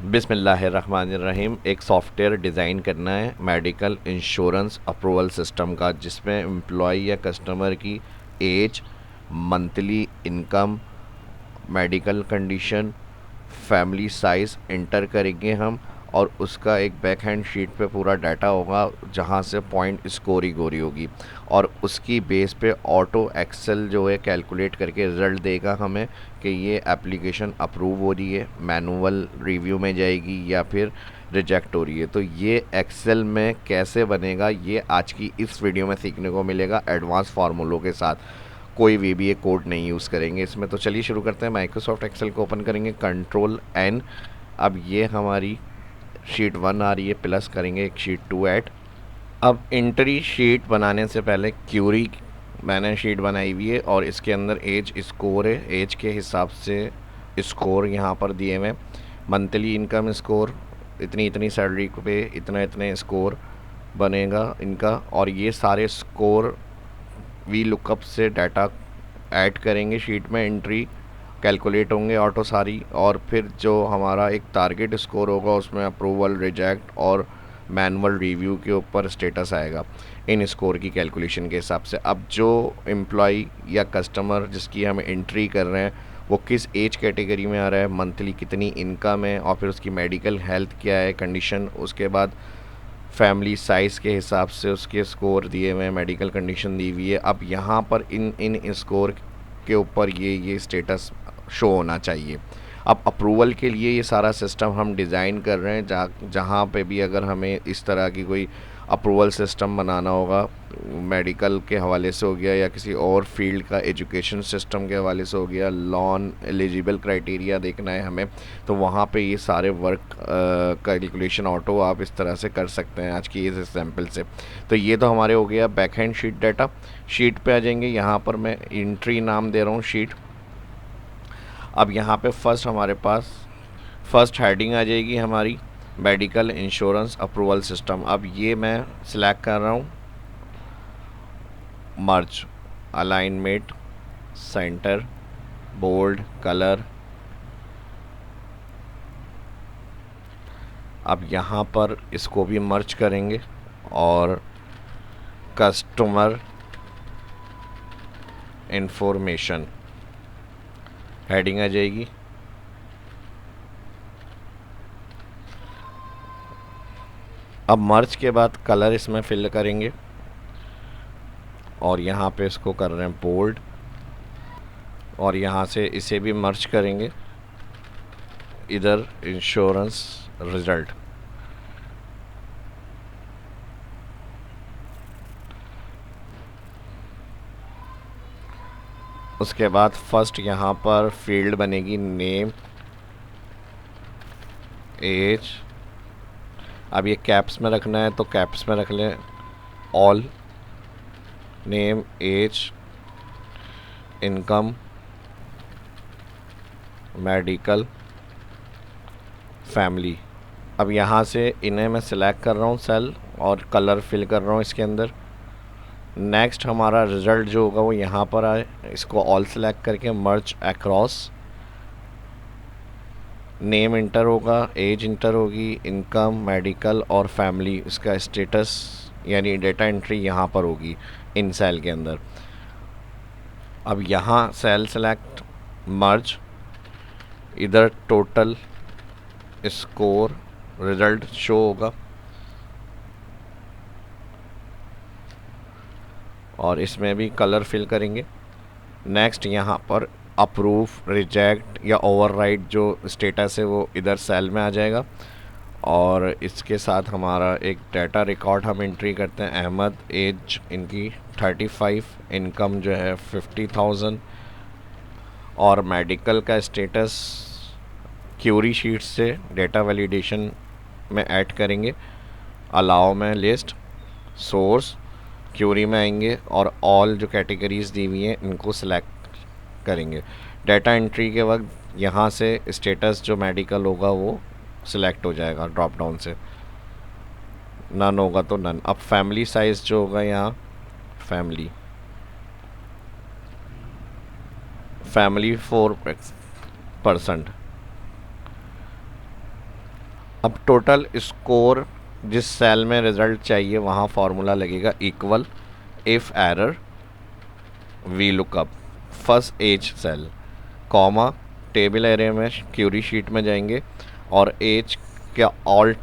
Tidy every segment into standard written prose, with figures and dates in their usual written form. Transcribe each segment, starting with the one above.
बिस्मिल्लाहिर्रहमानिर्रहीम। एक software design करना है मेडिकल इंश्योरेंस अप्रूवल सिस्टम का, जिसमें एम्प्लॉय या कस्टमर की age, monthly income, medical condition, family size enter करेंगे हम, और उसका एक बैक हैंड शीट पे पूरा डाटा होगा जहाँ से पॉइंट स्कोरी गोरी होगी, और उसकी बेस पे ऑटो एक्सेल जो है कैलकुलेट करके रिज़ल्ट देगा हमें कि ये एप्लीकेशन अप्रूव हो रही है, मैनुअल रिव्यू में जाएगी या फिर रिजेक्ट हो रही है। तो ये एक्सेल में कैसे बनेगा ये आज की इस वीडियो में सीखने को मिलेगा एडवांस फार्मूलों के साथ। कोई VBA कोड नहीं यूज़ करेंगे इसमें। तो चलिए शुरू करते हैं। माइक्रोसॉफ्ट एक्सेल को ओपन करेंगे, Ctrl+N। अब ये हमारी शीट 1 आ रही है, प्लस करेंगे एक शीट 2 ऐड। अब एंट्री शीट बनाने से पहले क्यूरी मैंने शीट बनाई हुई है और इसके अंदर एज स्कोर है। एज के हिसाब से स्कोर यहाँ पर दिए हुए। मंथली इनकम स्कोर इतनी इतनी सैलरी पे इतना इतने स्कोर बनेगा इनका, और ये सारे स्कोर वी लुकअप से डाटा ऐड करेंगे शीट में, एंट्री कैलकुलेट होंगे ऑटो सारी, और फिर जो हमारा एक टारगेट स्कोर होगा उसमें अप्रूवल, रिजेक्ट और मैनुअल रिव्यू के ऊपर स्टेटस आएगा इन स्कोर की कैलकुलेशन के हिसाब से। अब जो एम्प्लॉय या कस्टमर जिसकी हम एंट्री कर रहे हैं वो किस एज कैटेगरी में आ रहा है, मंथली कितनी इनकम है, और फिर उसकी मेडिकल हेल्थ क्या है कंडीशन, उसके बाद फैमिली साइज़ के हिसाब से उसके स्कोर दिए हुए हैं, मेडिकल कंडीशन दी हुई है। अब यहाँ पर इन स्कोर के ऊपर ये स्टेटस शो होना चाहिए। अब अप्रूवल के लिए ये सारा सिस्टम हम डिज़ाइन कर रहे हैं। जहाँ पे भी अगर हमें इस तरह की कोई अप्रूवल सिस्टम बनाना होगा, मेडिकल के हवाले से हो गया या किसी और फील्ड का एजुकेशन सिस्टम के हवाले से हो गया, लॉन एलिजिबल क्राइटेरिया देखना है हमें, तो वहाँ पे ये सारे वर्क कैलकुलेशन ऑटो आप इस तरह से कर सकते हैं आज की इस एग्जाम्पल से। तो ये तो हमारे हो गया back hand sheet data. Sheet पे आ जाएंगे, यहाँ पर मैं एंट्री नाम दे रहा हूँ शीट। अब यहाँ पे फर्स्ट हमारे पास फर्स्ट हेडिंग आ जाएगी हमारी मेडिकल इंश्योरेंस अप्रूवल सिस्टम। अब ये मैं सिलेक्ट कर रहा हूँ मर्ज, अलाइनमेंट, सेंटर, बोल्ड, कलर। अब यहाँ पर इसको भी मर्ज करेंगे और कस्टमर इंफॉर्मेशन हेडिंग आ जाएगी। अब मर्ज के बाद कलर इसमें फिल करेंगे और यहाँ पे इसको कर रहे हैं बोल्ड, और यहाँ से इसे भी मर्ज करेंगे इधर इंश्योरेंस रिजल्ट। उसके बाद फर्स्ट यहाँ पर फील्ड बनेगी नेम, एज। अब ये कैप्स में रखना है तो कैप्स में रख लें, all, name, age, income, medical, family. अब यहाँ से इन्हें मैं सिलेक्ट कर रहा हूँ सेल और कलर फिल कर रहा हूँ इसके अंदर। नेक्स्ट हमारा रिज़ल्ट जो होगा वो यहाँ पर आए, इसको ऑल सेलेक्ट करके मर्ज अक्रॉस। नेम इंटर होगा, एज इंटर होगी, इनकम, मेडिकल और फैमिली, इसका स्टेटस यानी डेटा एंट्री यहाँ पर होगी इन सेल के अंदर। अब यहाँ सेल सेलेक्ट, मर्ज, इधर टोटल स्कोर रिज़ल्ट शो होगा, और इसमें भी कलर फिल करेंगे। नेक्स्ट यहाँ पर अप्रूव, रिजेक्ट या ओवरराइड जो स्टेटस है वो इधर सेल में आ जाएगा, और इसके साथ हमारा एक डाटा रिकॉर्ड हम एंट्री करते हैं। अहमद, एज इनकी 35, इनकम जो है 50,000, और मेडिकल का स्टेटस क्यूरी शीट से डेटा वैलिडेशन में ऐड करेंगे। अलाउ में लिस्ट, सोर्स, क्यूरी में आएंगे और ऑल जो कैटेगरीज दी हुई हैं इनको सेलेक्ट करेंगे। डाटा एंट्री के वक्त यहाँ से स्टेटस जो मेडिकल होगा वो सिलेक्ट हो जाएगा ड्रॉप डाउन से, नन होगा तो नन। अब फैमिली साइज़ जो होगा यहाँ फैमिली 4%। अब टोटल स्कोर जिस सेल में रिज़ल्ट चाहिए वहाँ फार्मूला लगेगा equal if error V lookup first age cell comma table area में क्यूरी शीट में जाएंगे और एज का ऑल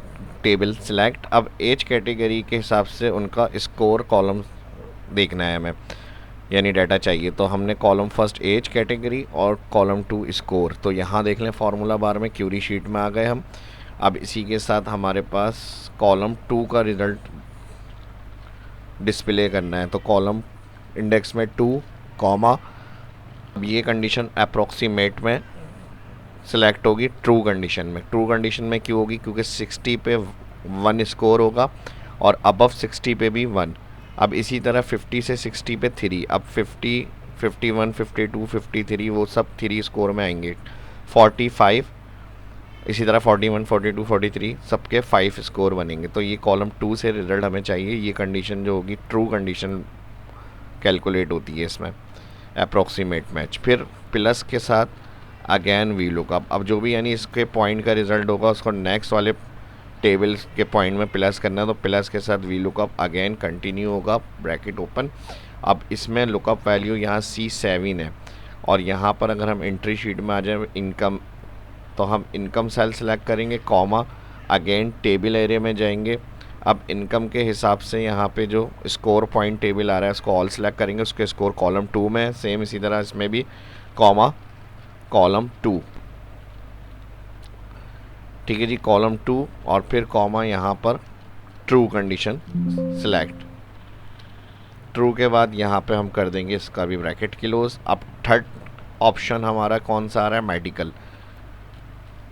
टेबल सिलेक्ट। अब एज कैटेगरी के हिसाब से उनका स्कोर कॉलम देखना है हमें, यानी डाटा चाहिए। तो हमने कॉलम फर्स्ट एज कैटेगरी और कॉलम 2 स्कोर। तो यहाँ देख लें फार्मूला बार में क्यूरी शीट में आ गए हम। अब इसी के साथ हमारे पास कॉलम 2 का रिज़ल्ट डिस्प्ले करना है। तो कॉलम इंडेक्स में 2 कॉमा, अब ये कंडीशन अप्रोक्सीमेट में सिलेक्ट होगी ट्रू कंडीशन में। ट्रू कंडीशन में क्यों होगी? क्योंकि 60 पे 1 स्कोर होगा और अबव 60 पे भी 1। अब इसी तरह 50 से 60 पे 3। अब 50, 51, 52, 53 वो सब 3 स्कोर में आएंगे। 45, इसी तरह 41, 42, 43 सबके 5 स्कोर बनेंगे। तो ये कॉलम 2 से रिज़ल्ट हमें चाहिए। ये कंडीशन जो होगी ट्रू कंडीशन कैलकुलेट होती है इसमें, अप्रोक्सीमेट मैच। फिर प्लस के साथ अगेन वी लुकअप। अब जो भी यानी इसके पॉइंट का रिज़ल्ट होगा उसको नेक्स्ट वाले टेबल के पॉइंट में प्लस करना है। तो प्लस के साथ वी लुकअप अगेन कंटिन्यू होगा, ब्रैकेट ओपन। अब इसमें लुकअप वैल्यू यहाँ C7 है और यहाँ पर अगर हम एंट्री शीट में आ जाए इनकम, तो हम इनकम सेल सेलेक्ट करेंगे कॉमा अगेन टेबल एरिया में जाएंगे। अब इनकम के हिसाब से यहाँ पे जो स्कोर पॉइंट टेबल आ रहा है उसको ऑल सेलेक्ट करेंगे, उसके स्कोर कॉलम 2 में है। सेम इसी तरह इसमें भी कॉमा कॉलम 2, ठीक है जी, कॉलम 2 और फिर कॉमा यहाँ पर ट्रू कंडीशन सिलेक्ट। ट्रू के बाद यहाँ पे हम कर देंगे इसका भी ब्रैकेट क्लोज। अब थर्ड ऑप्शन हमारा कौन सा आ रहा है? मेडिकल।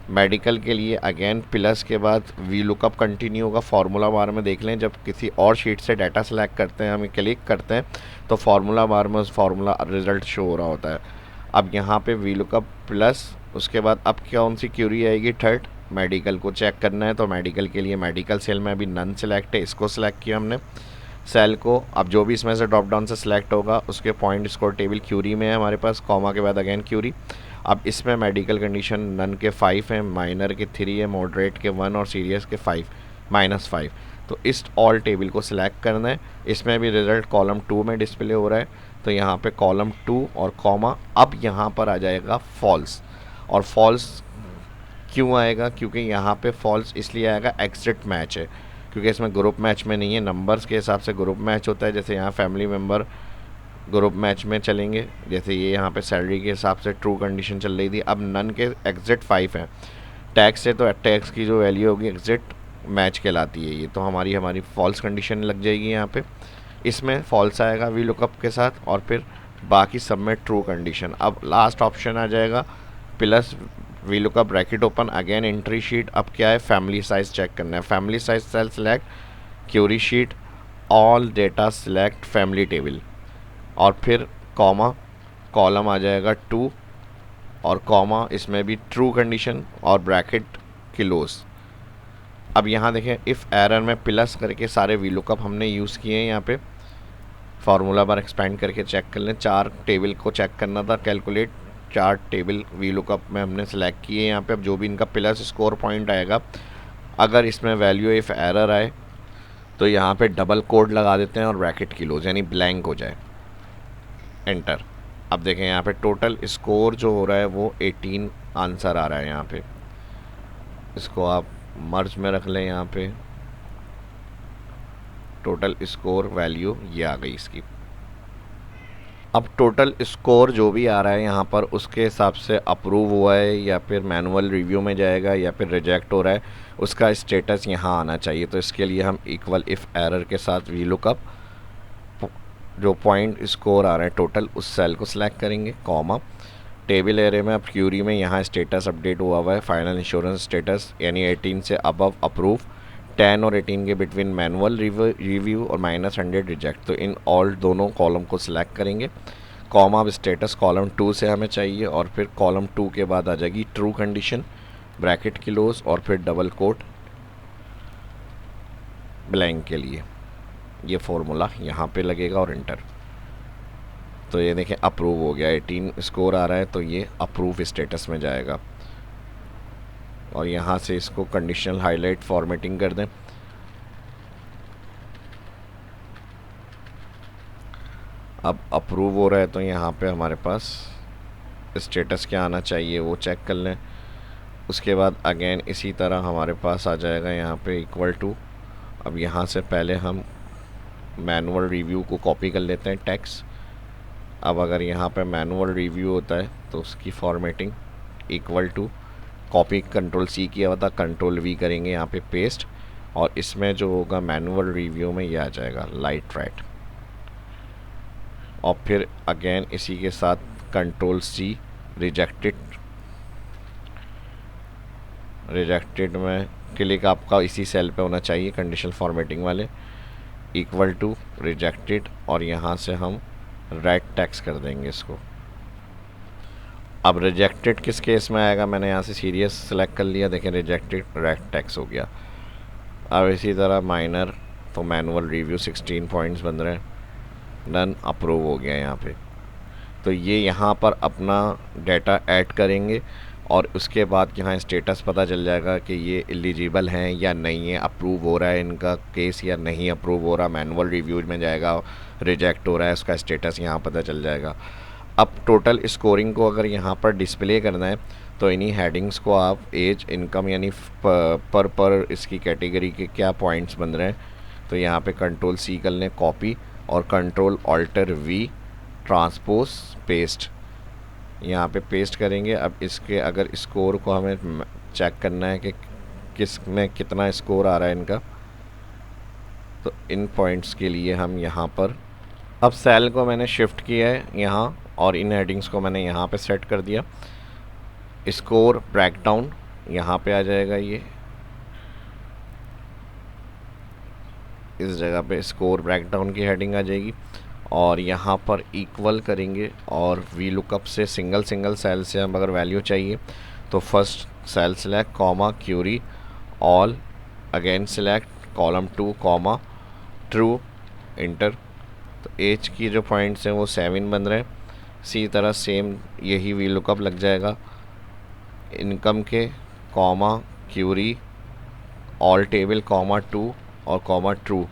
मेडिकल के लिए अगेन प्लस के बाद वी लुकअप कंटिन्यू होगा। फार्मूला बार में देख लें, जब किसी और शीट से डाटा सेलेक्ट करते हैं, हमें क्लिक करते हैं तो फार्मूला बार में उस फार्मूला रिज़ल्ट शो हो रहा होता है। अब यहाँ पे वी लुकअप प्लस, उसके बाद अब कौन सी क्यूरी आएगी? थर्ड, मेडिकल को चेक करना है। तो मेडिकल के लिए मेडिकल सेल में अभी नन सेलेक्ट है, इसको सेलेक्ट किया हमने सेल को। अब जो भी इसमें से ड्रॉप डाउन से सिलेक्ट होगा उसके पॉइंट स्कोर टेबल क्यूरी में है हमारे पास, कॉमा के बाद अगेन क्यूरी। अब इसमें मेडिकल कंडीशन नन के 5 हैं, माइनर के 3 है, मॉडरेट के 1 और सीरियस के 5 -5। तो इस ऑल टेबल को सिलेक्ट करना है। इसमें भी रिज़ल्ट कॉलम 2 में डिस्प्ले हो रहा है। तो यहाँ पे कॉलम 2 और कॉमा, अब यहाँ पर आ जाएगा फॉल्स। और फॉल्स क्यों आएगा? क्योंकि यहाँ पे फॉल्स इसलिए आएगा, एग्जिट मैच है, क्योंकि इसमें ग्रुप मैच में नहीं है। नंबर्स के हिसाब से ग्रुप मैच होता है, जैसे यहाँ फैमिली मेम्बर ग्रुप मैच में चलेंगे, जैसे ये यहाँ पे सैलरी के हिसाब से ट्रू कंडीशन चल रही थी। अब नन के एग्जिट 5 है, टैक्स है तो टैक्स की जो वैल्यू होगी एग्जिट मैच कहलाती है ये। तो हमारी फॉल्स कंडीशन लग जाएगी यहाँ पे। इसमें फॉल्स आएगा वी लुकअप के साथ और फिर बाकी सब में ट्रू कंडीशन। अब लास्ट ऑप्शन आ जाएगा plus V lookup bracket open again entry sheet. अब क्या है? फैमिली साइज चेक करना है। Family size cell select, query sheet, all data select family table और फिर कॉमा, कॉलम आ जाएगा 2 और कॉमा, इसमें भी ट्रू कंडीशन और ब्रैकेट क्लोज। अब यहाँ देखें इफ़ एरर में प्लस करके सारे वी लुकअप हमने यूज़ किए हैं। यहाँ पे फार्मूला बार एक्सपेंड करके चेक कर लें। 4 टेबल को चेक करना था, कैलकुलेट 4 टेबल वी लुकअप में हमने सेलेक्ट किए यहाँ पे। अब जो भी इनका प्लस स्कोर पॉइंट आएगा, अगर इसमें वैल्यू इफ़ एरर आए तो यहाँ पे डबल कोड लगा देते हैं और ब्रैकेट क्लोज, यानी ब्लैंक हो जाए, एंटर। अब देखें यहाँ पे टोटल स्कोर जो हो रहा है वो 18 आंसर आ रहा है यहाँ पे। इसको आप मर्ज में रख लें, यहाँ पे टोटल स्कोर वैल्यू ये आ गई इसकी। अब टोटल स्कोर जो भी आ रहा है यहाँ पर उसके हिसाब से अप्रूव हुआ है या फिर मैनुअल रिव्यू में जाएगा या फिर रिजेक्ट हो रहा है, उसका स्टेटस यहाँ आना चाहिए। तो इसके लिए हम इक्वल इफ़ एरर के साथ वी लुकअप जो पॉइंट स्कोर आ रहा है टोटल उस सेल को सिलेक्ट करेंगे, कॉमा टेबल एरिया में अब क्यूरी में यहाँ स्टेटस अपडेट हुआ है, फाइनल इंश्योरेंस स्टेटस, यानी 18 से अबव अप्रूव, 10 और 18 के बिटवीन मैनुअल रिव्यू और -100 रिजेक्ट। तो इन ऑल दोनों कॉलम को सिलेक्ट करेंगे, कॉमा अब स्टेटस कॉलम 2 से हमें चाहिए और फिर कॉलम 2 के बाद आ जाएगी ट्रू कंडीशन, ब्रैकेट क्लोज और फिर डबल कोट ब्लैंक के लिए ये फॉर्मूला यहाँ पे लगेगा और इंटर। तो ये देखें अप्रूव हो गया, 18 स्कोर आ रहा है तो ये अप्रूव स्टेटस में जाएगा। और यहाँ से इसको कंडीशनल हाईलाइट फॉर्मेटिंग कर दें। अब अप्रूव हो रहा है तो यहाँ पे हमारे पास स्टेटस क्या आना चाहिए वो चेक कर लें। उसके बाद अगेन इसी तरह हमारे पास आ जाएगा यहाँ पे इक्वल टू। अब यहाँ से पहले हम मैनुअल रिव्यू को कॉपी कर लेते हैं टेक्स्ट। अब अगर यहाँ पे मैनुअल रिव्यू होता है तो उसकी formatting equal to copy control C किया हुआ था, कंट्रोल वी करेंगे यहाँ पे पेस्ट, और इसमें जो होगा मैनुअल रिव्यू में ये आ जाएगा लाइट रेड। और फिर अगेन इसी के साथ कंट्रोल सी रिजेक्टेड में क्लिक आपका इसी सेल पे होना चाहिए कंडीशनल फॉर्मेटिंग वाले, इक्वल टू रिजेक्टेड, और यहाँ से हम रेड टेक्स्ट कर देंगे इसको। अब रिजेक्टेड किस केस में आएगा, मैंने यहाँ से सीरियस सेलेक्ट कर लिया, देखें रिजेक्टेड रेड टेक्स्ट हो गया। अब इसी तरह माइनर तो मैनुअल रिव्यू 16 पॉइंट्स बन रहे हैं, डन अप्रूव हो गया यहाँ पे। तो ये यहाँ पर अपना डाटा ऐड करेंगे और उसके बाद यहाँ स्टेटस पता चल जाएगा कि ये एलिजिबल हैं या नहीं है, अप्रूव हो रहा है इनका केस या नहीं अप्रूव हो रहा, मैनुअल रिव्यू में जाएगा, रिजेक्ट हो रहा है, उसका स्टेटस यहाँ पता चल जाएगा। अब टोटल स्कोरिंग को अगर यहाँ पर डिस्प्ले करना है तो इन्हीं हेडिंग्स को आप एज इनकम यानी पर इसकी कैटेगरी के क्या पॉइंट्स बन रहे हैं, तो यहाँ पे कंट्रोल सी कर लें कॉपी और control alter V transpose paste, यहाँ पे पेस्ट करेंगे। अब इसके अगर स्कोर को हमें चेक करना है कि किस में कितना स्कोर आ रहा है इनका, तो इन पॉइंट्स के लिए हम यहाँ पर अब सेल को मैंने शिफ्ट किया है यहाँ और इन हेडिंग्स को मैंने यहाँ पे सेट कर दिया। स्कोर ब्रेकडाउन यहाँ पे आ जाएगा, ये इस जगह पे स्कोर ब्रेकडाउन की हेडिंग आ जाएगी और यहाँ पर इक्वल करेंगे और वी लुकअप से सिंगल सेल से हम अगर वैल्यू चाहिए तो first cell select comma query all, again select column 2 comma true, enter. तो एज की जो पॉइंट्स हैं वो 7 बन रहे हैं। इसी तरह सेम यही वी लुकअप लग जाएगा इनकम के comma query all table comma 2 और कॉमा ट्रू।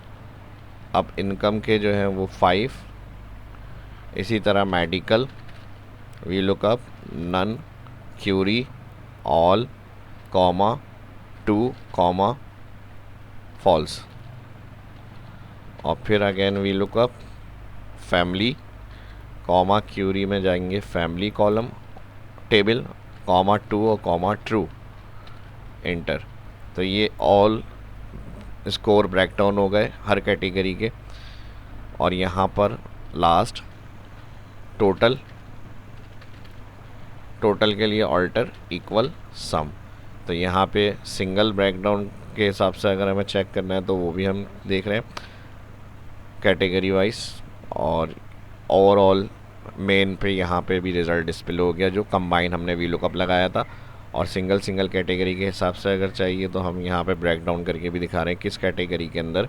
अब इनकम के जो है वो 5, इसी तरह medical V lookup none query all comma 2 comma false, और फिर again V lookup family comma query में जाएंगे फैमिली कॉलम टेबल कॉमा 2 और कॉमा ट्रू, इंटर। तो ये ऑल स्कोर ब्रेकडाउन हो गए हर कैटेगरी के। और यहाँ पर लास्ट टोटल के लिए ऑल्टर इक्वल सम। तो यहाँ पे सिंगल ब्रेकडाउन के हिसाब से अगर हमें चेक करना है तो वो भी हम देख रहे हैं कैटेगरी वाइज, और ओवरऑल मेन पे यहाँ पे भी रिज़ल्ट डिस्प्ले हो गया जो कंबाइन हमने वी लुकअप लगाया था। और सिंगल कैटेगरी के हिसाब से अगर चाहिए तो हम यहाँ पे ब्रेक डाउन करके भी दिखा रहे हैं किस कैटेगरी के अंदर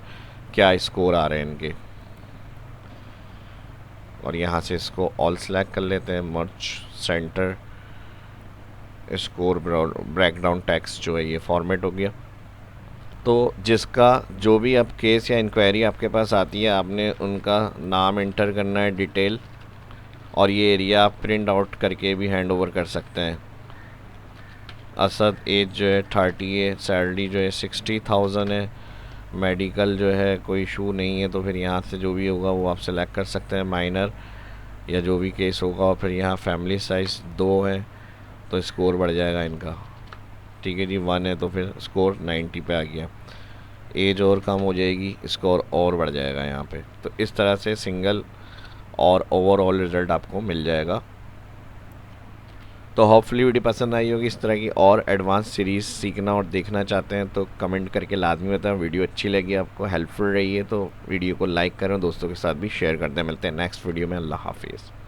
क्या स्कोर आ रहे हैं इनके। और यहाँ से इसको ऑल सेलेक्ट कर लेते हैं, merge centre score break down text जो है ये फॉर्मेट हो गया। तो जिसका जो भी अब केस या इंक्वायरी आपके पास आती है आपने उनका नाम इंटर करना है डिटेल, और ये एरिया आप प्रिंट आउट करके भी हैंड ओवर कर सकते हैं। असद एज जो है 30 है, सैलरी जो है 60,000 है, मेडिकल जो है कोई इशू नहीं है, तो फिर यहाँ से जो भी होगा वो आप सेलेक्ट कर सकते हैं माइनर या जो भी केस होगा। और फिर यहाँ फैमिली साइज़ 2 है तो स्कोर बढ़ जाएगा इनका, ठीक है जी। 1 है तो फिर स्कोर 90 पे आ गया, एज और कम हो जाएगी स्कोर और बढ़ जाएगा यहाँ पे। तो इस तरह से सिंगल और ओवरऑल रिज़ल्ट आपको मिल जाएगा। तो होपफुली वीडियो पसंद आई होगी। इस तरह की और एडवांस सीरीज़ सीखना और देखना चाहते हैं तो कमेंट करके लाजमी बताएं। वीडियो अच्छी लगी आपको, हेल्पफुल रही है तो वीडियो को लाइक करें, दोस्तों के साथ भी शेयर कर दें। मिलते हैं नेक्स्ट वीडियो में, अल्लाह हाफिज़।